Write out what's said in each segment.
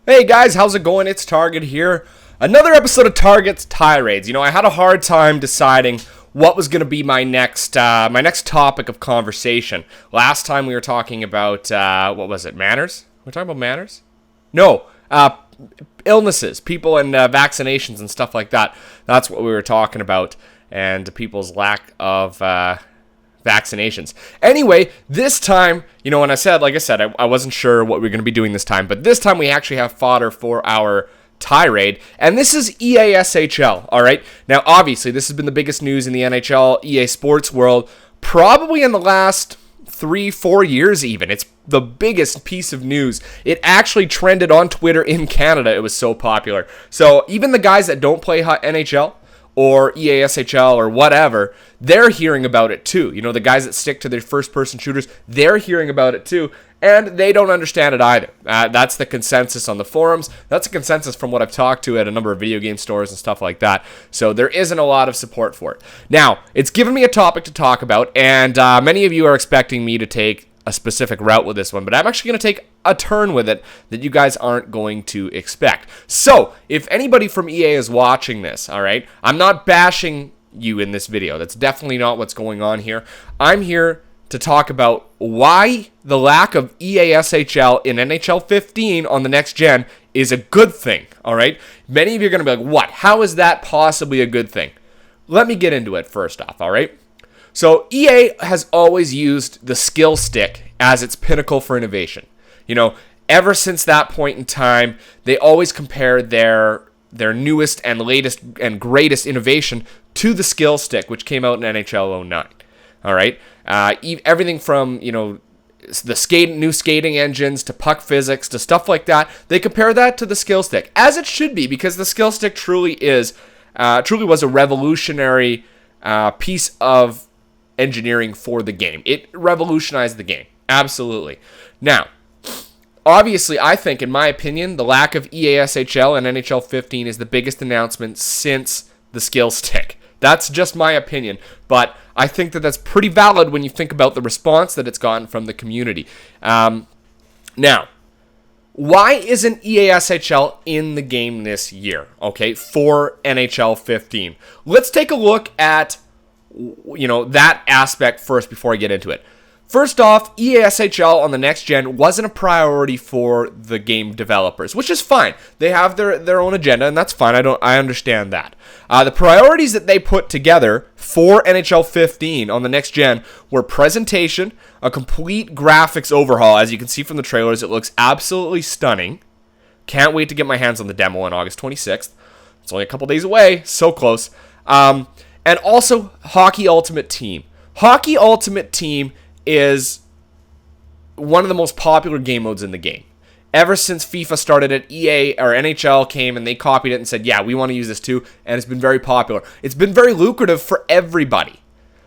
Hey guys, how's it going? It's Target here. Another episode of Target's Tirades. I had a hard time deciding what was going to be my next topic of conversation. Last time we were talking about what was it? Manners? We're talking about manners? No, illnesses, people and vaccinations and stuff like that. That's what we were talking about, and people's lack of vaccinations. Anyway, this time, when I wasn't sure what we were going to be doing this time, but this time we actually have fodder for our tirade, and this is EASHL, all right? Now, obviously, this has been the biggest news in the NHL, EA Sports world, probably in the last 3-4 years even. It's the biggest piece of news. It actually trended on Twitter in Canada. It was so popular. So even the guys that don't play NHL, or EASHL or whatever, they're hearing about it too. The guys that stick to their first-person shooters, they're hearing about it too, and they don't understand it either. That's the consensus on the forums. That's a consensus from what I've talked to at a number of video game stores and stuff like that. So there isn't a lot of support for it. Now, it's given me a topic to talk about, and many of you are expecting me to take a specific route with this one, but I'm actually going to take a turn with it that you guys aren't going to expect. So, if anybody from EA is watching this, all right, I'm not bashing you in this video. That's definitely not what's going on here. I'm here to talk about why the lack of EASHL in NHL 15 on the next gen is a good thing, all right? Many of you are going to be like, what? How is that possibly a good thing? Let me get into it first off, all right? So EA has always used the skill stick as its pinnacle for innovation. Ever since that point in time, they always compare their newest and latest and greatest innovation to the skill stick, which came out in NHL 09. All right, everything from the new skating engines to puck physics to stuff like that. They compare that to the skill stick, as it should be, because the skill stick truly was a revolutionary piece of engineering for the game. It revolutionized the game. Absolutely. Now, obviously, I think, in my opinion, the lack of EASHL and NHL 15 is the biggest announcement since the skill stick. That's just my opinion, but I think that that's pretty valid when you think about the response that it's gotten from the community. Now, why isn't EASHL in the game this year, okay, for NHL 15? Let's take a look at that aspect first before I get into it. First off, EASHL on the next gen wasn't a priority for the game developers, which is fine. They have their own agenda, and that's fine. I understand that. The priorities that they put together for NHL 15 on the next gen were presentation, a complete graphics overhaul. As you can see from the trailers, it looks absolutely stunning. Can't wait to get my hands on the demo on August 26th. It's only a couple days away, so close. And also, Hockey Ultimate Team. Hockey Ultimate Team is one of the most popular game modes in the game. Ever since FIFA started it, EA or NHL came and they copied it and said, yeah, we want to use this too, and it's been very popular. It's been very lucrative for everybody.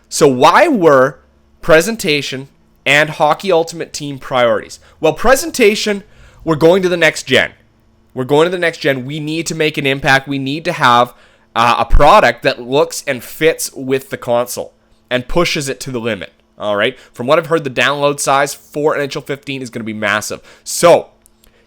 So why were presentation and Hockey Ultimate Team priorities? Well, presentation, we're going to the next gen. We're going to the next gen. We need to make an impact. We need to have a product that looks and fits with the console and pushes it to the limit. All right. From what I've heard, the download size for NHL 15 is going to be massive. So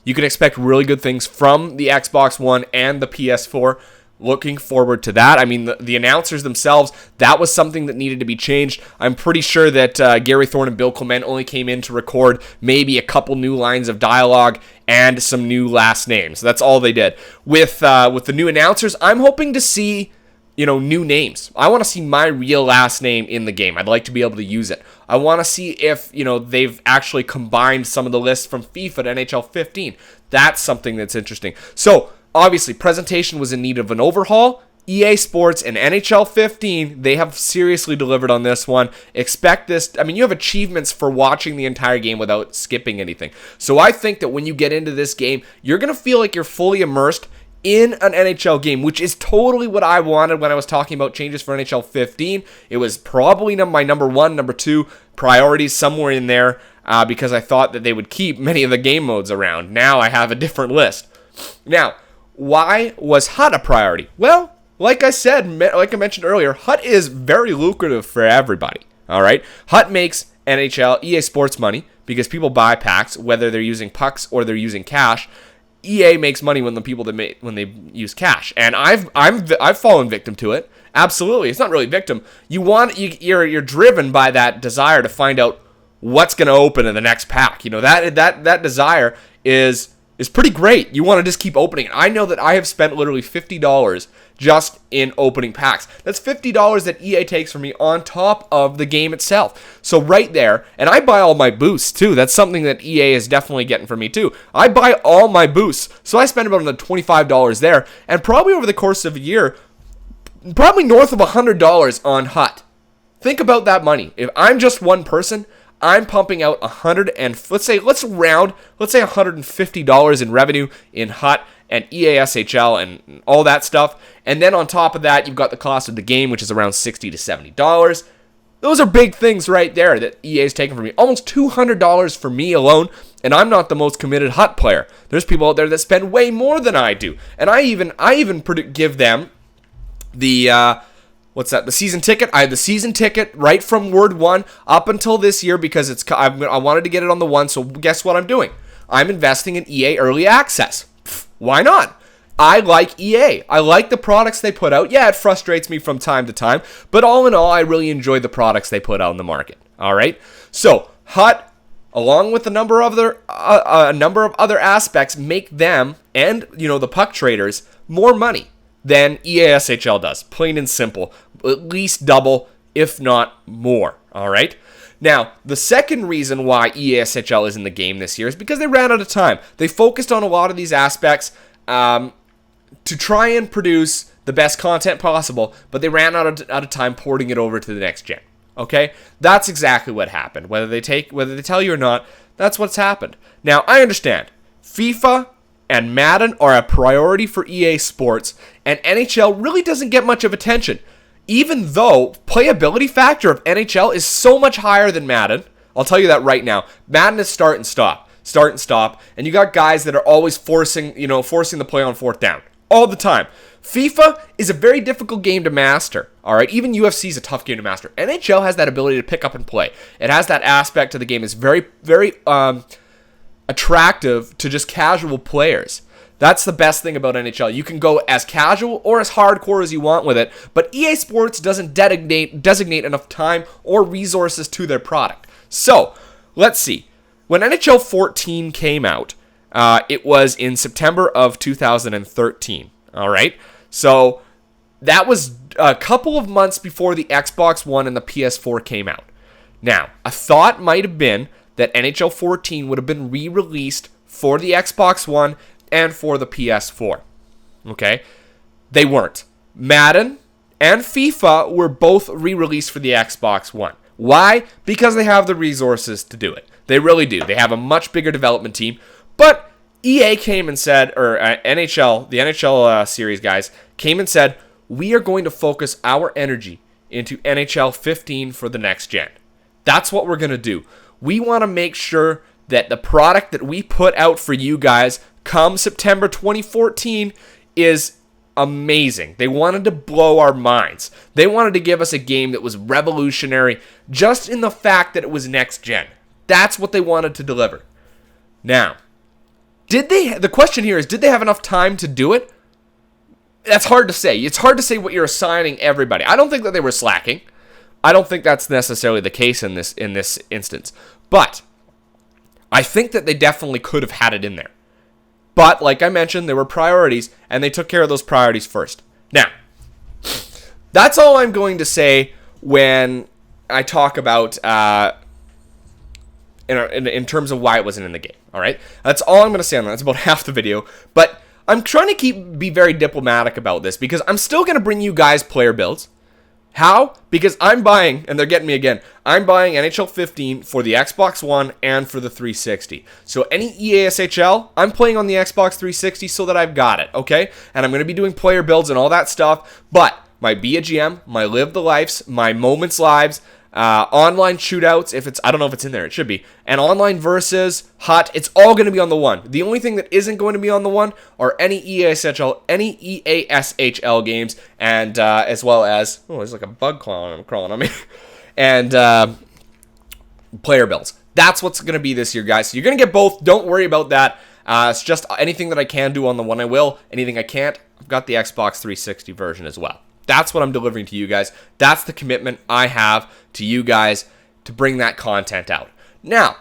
you can expect really good things from the Xbox One and the PS4. Looking forward to that. I mean, the announcers themselves, that was something that needed to be changed. I'm pretty sure that Gary Thorne and Bill Clement only came in to record maybe a couple new lines of dialogue and some new last names. That's all they did. With the new announcers, I'm hoping to see new names. I want to see my real last name in the game. I'd like to be able to use it. I want to see if, they've actually combined some of the lists from FIFA to NHL 15. That's something that's interesting. So, obviously, presentation was in need of an overhaul. EA Sports and NHL 15, they have seriously delivered on this one. Expect this. I mean, you have achievements for watching the entire game without skipping anything. So I think that when you get into this game, you're going to feel like you're fully immersed in an NHL game, which is totally what I wanted when I was talking about changes for NHL 15. It was probably my number one, number two priorities somewhere in there because I thought that they would keep many of the game modes around. Now I have a different list. Now, why was HUT a priority? Well, like I mentioned earlier, HUT is very lucrative for everybody. All right, HUT makes NHL, EA Sports money because people buy packs, whether they're using pucks or they're using cash. EA makes money when when they use cash, and I've fallen victim to it. Absolutely, it's not really victim. You're driven by that desire to find out what's going to open in the next pack. You know, that desire is pretty great. You want to just keep opening it. I know that I have spent literally $50 just in opening packs. That's $50 that EA takes from me on top of the game itself. So right there, and I buy all my boosts too. That's something that EA is definitely getting from me too. I buy all my boosts. So I spend about another $25 there, and probably over the course of a year, probably north of $100 on HUT. Think about that money. If I'm just one person, I'm pumping out let's say $150 in revenue in HUT and EASHL and all that stuff. And then on top of that, you've got the cost of the game, which is around $60 to $70. Those are big things right there that EA is taking from me. Almost $200 for me alone, and I'm not the most committed HUT player. There's people out there that spend way more than I do. And I even give them the the season ticket. I had the season ticket right from Word 1 up until this year because I wanted to get it on the 1, so guess what I'm doing? I'm investing in EA Early Access. Why not? I like EA. I like the products they put out. Yeah, it frustrates me from time to time, but all in all, I really enjoy the products they put out in the market. All right? So, HUT, along with a number of other aspects, make them and, the puck traders more money than EASHL does. Plain and simple. At least double, if not more. All right? Now, the second reason why EASHL is in the game this year is because they ran out of time. They focused on a lot of these aspects to try and produce the best content possible, but they ran out of time porting it over to the next gen. Okay? That's exactly what happened. Whether they tell you or not, that's what's happened. Now, I understand. FIFA and Madden are a priority for EA Sports, and NHL really doesn't get much of attention. Even though playability factor of NHL is so much higher than Madden, I'll tell you that right now. Madden is start and stop, and you got guys that are always forcing the play on fourth down all the time. FIFA is a very difficult game to master. All right, even UFC is a tough game to master. NHL has that ability to pick up and play. It has that aspect to the game. It's very, very attractive to just casual players. That's the best thing about NHL. You can go as casual or as hardcore as you want with it, but EA Sports doesn't designate enough time or resources to their product. So, let's see. When NHL 14 came out, it was in September of 2013. All right? So, that was a couple of months before the Xbox One and the PS4 came out. Now, a thought might have been that NHL 14 would have been re-released for the Xbox One and for the PS4. Okay? They weren't. Madden and FIFA were both re-released for the Xbox One. Why? Because they have the resources to do it. They really do. They have a much bigger development team. But EA came and said, or the NHL series guys came and said, we are going to focus our energy into NHL 15 for the next gen. That's what we're going to do. We want to make sure that the product that we put out for you guys come September 2014 is amazing. They wanted to blow our minds. They wanted to give us a game that was revolutionary just in the fact that it was next gen. That's what they wanted to deliver. Now, the question here is, did they have enough time to do it? That's hard to say. It's hard to say what you're assigning everybody. I don't think that they were slacking. I don't think that's necessarily the case in this instance. But I think that they definitely could have had it in there. But, like I mentioned, there were priorities, and they took care of those priorities first. Now, that's all I'm going to say when I talk about in terms of why it wasn't in the game. All right? That's all I'm going to say on that. That's about half the video. But I'm trying to be very diplomatic about this, because I'm still going to bring you guys player builds. How? Because I'm buying, and they're getting me again, I'm buying NHL 15 for the Xbox One and for the 360. So any EASHL, I'm playing on the Xbox 360 so that I've got it, okay? And I'm going to be doing player builds and all that stuff, but my Be a GM, my Live the Lives, my Moments Lives, online shootouts, I don't know if it's in there, it should be, and online versus, HUT, it's all going to be on the one. The only thing that isn't going to be on the one are any EASHL games, and as well as, there's like a bug crawling on me, and player builds. That's what's going to be this year, guys. So you're going to get both. Don't worry about that. It's just anything that I can do on the one I will. Anything I can't, I've got the Xbox 360 version as well. That's what I'm delivering to you guys. That's the commitment I have to you guys to bring that content out. Now,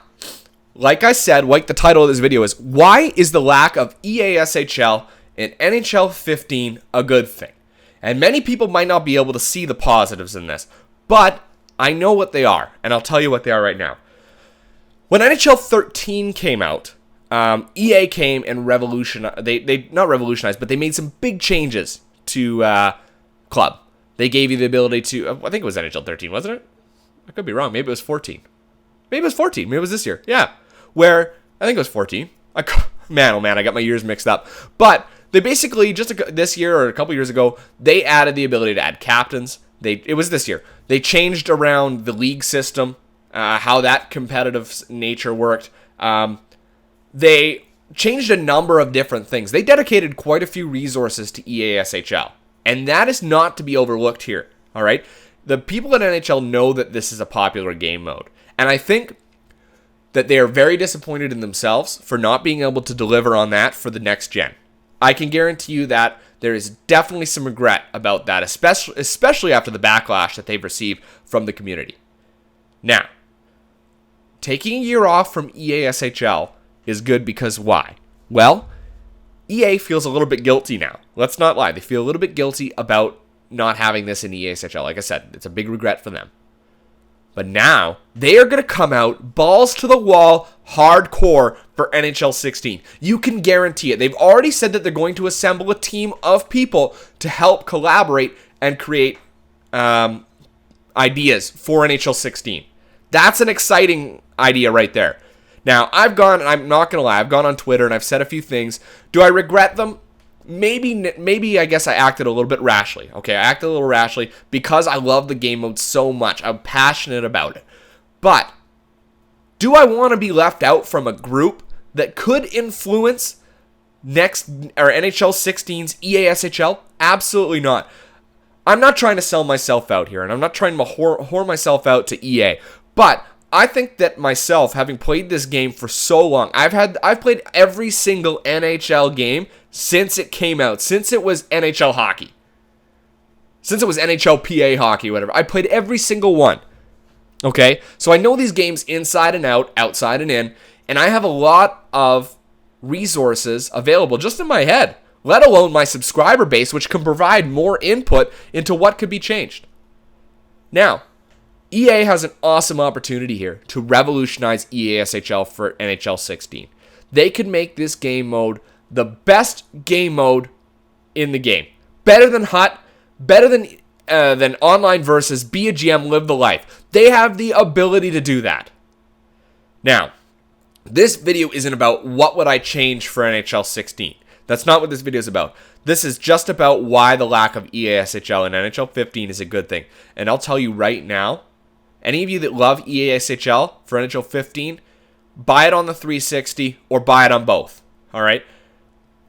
like I said, like the title of this video is, why is the lack of EASHL in NHL 15 a good thing? And many people might not be able to see the positives in this, but I know what they are, and I'll tell you what they are right now. When NHL 13 came out, EA came and revolutionized. They not revolutionized, but they made some big changes to Club. They gave you the ability to, I think it was NHL 13, wasn't it? I could be wrong. Maybe it was 14. Maybe it was 14. Maybe it was this year. Yeah. Where, I think it was 14. Man, oh man, I got my years mixed up. But they basically, just this year or a couple years ago, they added the ability to add captains. It was this year. They changed around the league system, how that competitive nature worked. They changed a number of different things. They dedicated quite a few resources to EASHL. And that is not to be overlooked here, all right? The people at NHL know that this is a popular game mode. And I think that they are very disappointed in themselves for not being able to deliver on that for the next gen. I can guarantee you that there is definitely some regret about that, especially after the backlash that they've received from the community. Now, taking a year off from EASHL is good because why? Well, EA feels a little bit guilty now. Let's not lie. They feel a little bit guilty about not having this in EASHL. Like I said, it's a big regret for them. But now, they are going to come out balls to the wall, hardcore for NHL 16. You can guarantee it. They've already said that they're going to assemble a team of people to help collaborate and create ideas for NHL 16. That's an exciting idea right there. Now, I'm not going to lie, I've gone on Twitter and I've said a few things. Do I regret them? Maybe I guess I acted a little bit rashly. Okay, I acted a little rashly because I love the game mode so much. I'm passionate about it. But do I want to be left out from a group that could influence NHL 16's EASHL? Absolutely not. I'm not trying to sell myself out here, and I'm not trying to whore myself out to EA. But I think that myself, having played this game for so long, I've played every single NHL game since it came out, since it was NHL hockey, since it was NHL PA hockey, whatever. I played every single one. Okay, so I know these games inside and out, outside and in, and I have a lot of resources available just in my head, let alone my subscriber base, which can provide more input into what could be changed. Now, EA has an awesome opportunity here to revolutionize EASHL for NHL 16. They could make this game mode the best game mode in the game. Better than HUT, better than online versus, be a GM, live the life. They have the ability to do that. Now, this video isn't about what would I change for NHL 16. That's not what this video is about. This is just about why the lack of EASHL in NHL 15 is a good thing. And I'll tell you right now, any of you that love EASHL for NHL 15, buy it on the 360 or buy it on both. All right?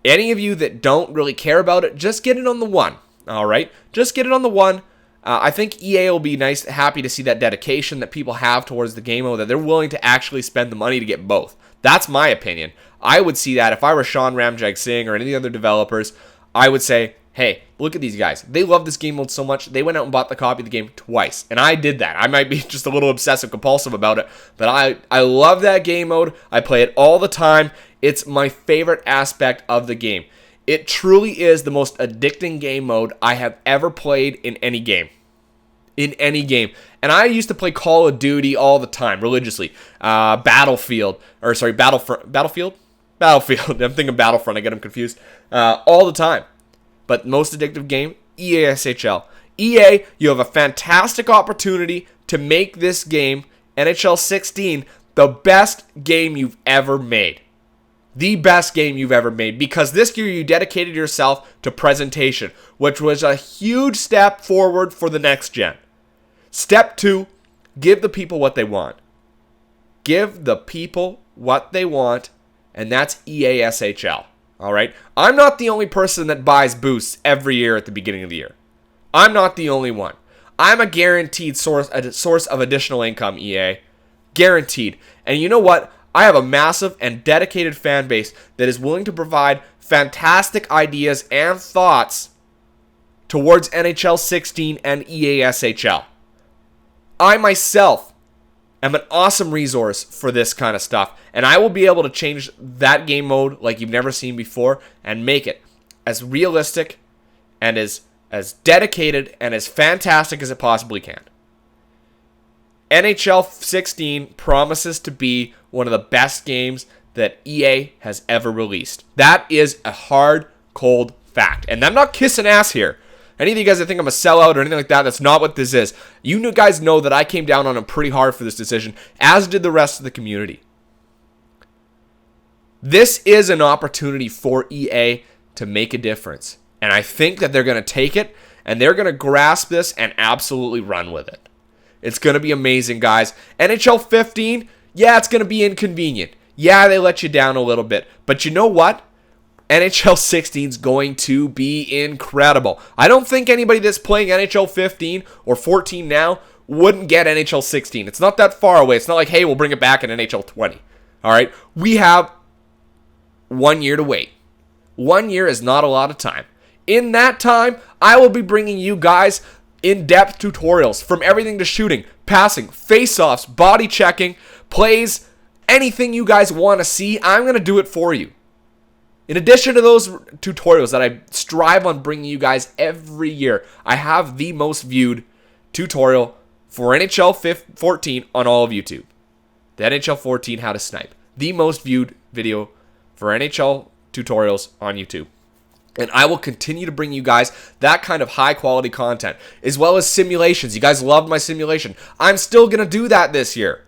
Any of you that don't really care about it, just get it on the one. All right? Just get it on the one. I think EA will be happy to see that dedication that people have towards the game mode, that they're willing to actually spend the money to get both. That's my opinion. I would see that if I were Sean Ramjag Singh or any of the other developers, I would say, hey, look at these guys. They love this game mode so much, they went out and bought the copy of the game twice. And I did that. I might be just a little obsessive compulsive about it, but I love that game mode. I play it all the time. It's my favorite aspect of the game. It truly is the most addicting game mode I have ever played in any game. In any game. And I used to play Call of Duty all the time, religiously. Battlefield. I'm thinking Battlefront. I get them confused. All the time. But most addictive game, EASHL. EA, you have a fantastic opportunity to make this game, NHL 16, the best game you've ever made. The best game you've ever made. Because this year you dedicated yourself to presentation, which was a huge step forward for the next gen. Step 2, give the people what they want. Give the people what they want, and that's EASHL. All right? I'm not the only person that buys boosts every year at the beginning of the year. I'm not the only one. I'm a guaranteed source of additional income, EA. Guaranteed. And you know what? I have a massive and dedicated fan base that is willing to provide fantastic ideas and thoughts towards NHL 16 and EASHL. I myself am an awesome resource for this kind of stuff, and I will be able to change that game mode like you've never seen before and make it as realistic and as dedicated and as fantastic as it possibly can. NHL 16 promises to be one of the best games that EA has ever released. That is a hard, cold fact. And I'm not kissing ass here. Any of you guys that think I'm a sellout or anything like that, that's not what this is. You guys know that I came down on him pretty hard for this decision, as did the rest of the community. This is an opportunity for EA to make a difference. And I think that they're going to take it, and they're going to grasp this and absolutely run with it. It's going to be amazing, guys. NHL 15, yeah, it's going to be inconvenient. Yeah, they let you down a little bit. But you know what? NHL 16 is going to be incredible. I don't think anybody that's playing NHL 15 or 14 now wouldn't get NHL 16. It's not that far away. It's not like, hey, we'll bring it back in NHL 20. All right? We have 1 year to wait. 1 year is not a lot of time. In that time, I will be bringing you guys in-depth tutorials from everything to shooting, passing, face-offs, body checking, plays, anything you guys want to see, I'm going to do it for you. In addition to those tutorials that I strive on bringing you guys every year, I have the most viewed tutorial for NHL 14 on all of YouTube. The NHL 14 How to Snipe. The most viewed video for NHL tutorials on YouTube. And I will continue to bring you guys that kind of high quality content, as well as simulations. You guys loved my simulation. I'm still going to do that this year.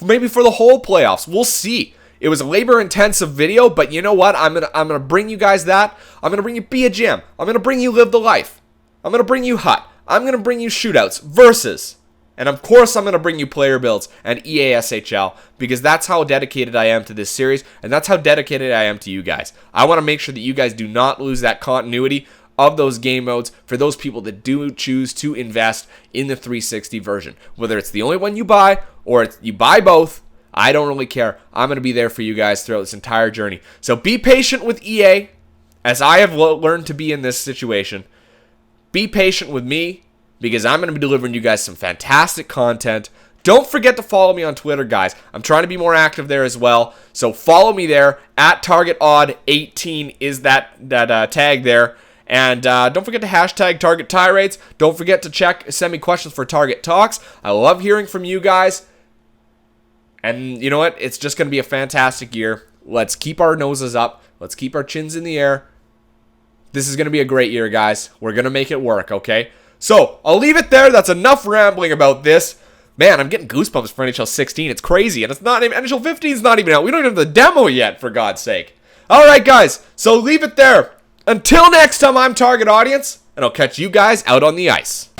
Maybe for the whole playoffs. We'll see. It was a labor-intensive video, but you know what? I'm gonna bring you guys that. I'm gonna bring you Be a Jam. I'm gonna bring you Live the Life. I'm gonna bring you Hut. I'm gonna bring you Shootouts, Versus, and of course I'm gonna bring you Player Builds and EASHL, because that's how dedicated I am to this series, and that's how dedicated I am to you guys. I want to make sure that you guys do not lose that continuity of those game modes for those people that do choose to invest in the 360 version. Whether it's the only one you buy or you buy both, I don't really care. I'm going to be there for you guys throughout this entire journey. So be patient with EA, as I have learned to be in this situation. Be patient with me, because I'm going to be delivering you guys some fantastic content. Don't forget to follow me on Twitter, guys. I'm trying to be more active there as well. So follow me there. @TargetOdd18 is that tag there. And don't forget to hashtag Target Tirades. Don't forget to send me questions for Target Talks. I love hearing from you guys. And you know what? It's just going to be a fantastic year. Let's keep our noses up. Let's keep our chins in the air. This is going to be a great year, guys. We're going to make it work, okay? So, I'll leave it there. That's enough rambling about this. Man, I'm getting goosebumps for NHL 16. It's crazy. And it's not even, NHL 15 is not even out. We don't even have the demo yet, for God's sake. All right, guys. So, leave it there. Until next time, I'm Target Audience. And I'll catch you guys out on the ice.